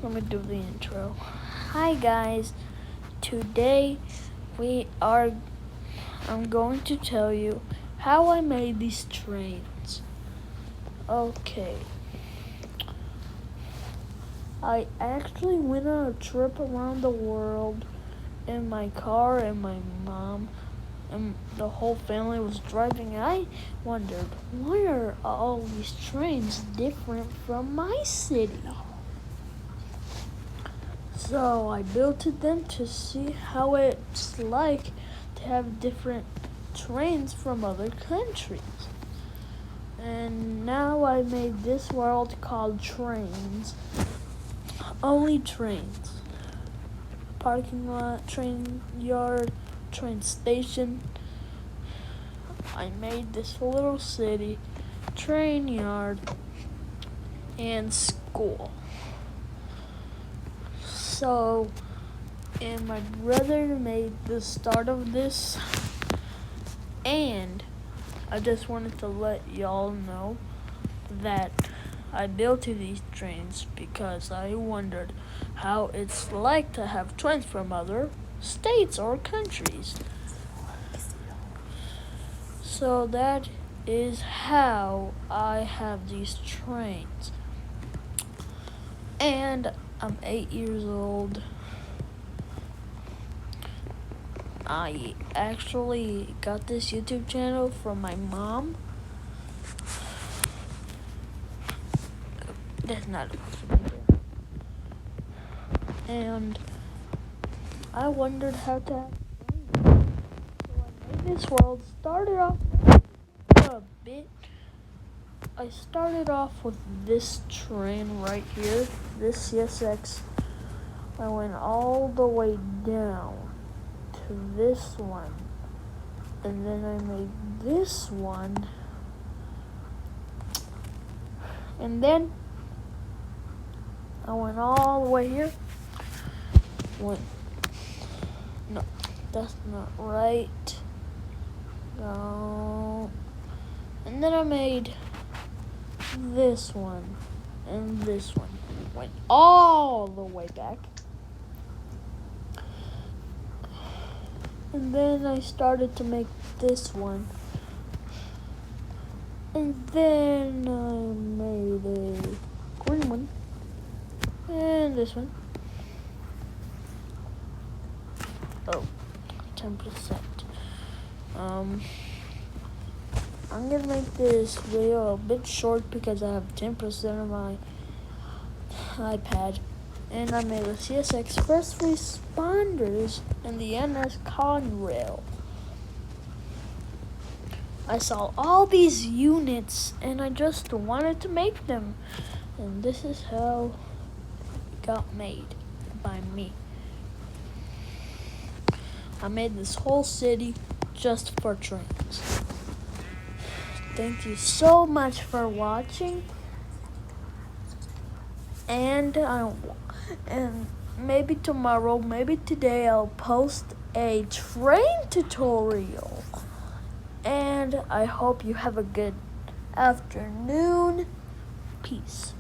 Let me do the intro. Hi guys. Today I'm going to tell you how I made these trains. Okay. I actually went on a trip around the world in my car, and my mom and the whole family was driving. I wondered, why are all these trains different from my city? So I built them to see how it's like to have different trains from other countries. And now I made this world called trains. Only trains. Parking lot, train yard, train station. I made this little city, train yard, and school. So, and my brother made the start of this, and I just wanted to let y'all know that I built these trains because I wondered how it's like to have trains from other states or countries. So that is how I have these trains. And I'm 8 years old. I actually got this YouTube channel from my mom. That's not possible. And I wondered how to have trains. So I made this world. Started off a bit. I started off with this train right here, this CSX. I went all the way down to this one, and then I made this one, and then I went all the way here. No, that's not right. No. And then I made this one and this one. Went all the way back. And then I started to make this one. And then I made a green one. And this one. Oh, 10%. I'm gonna make this video a bit short because I have 10% of my iPad. And I made the CSX first responders and the NS Conrail. I saw all these units and I just wanted to make them. And this is how it got made by me. I made this whole city just for trains. Thank you so much for watching. And maybe tomorrow, maybe today, I'll post a train tutorial. And I hope you have a good afternoon. Peace.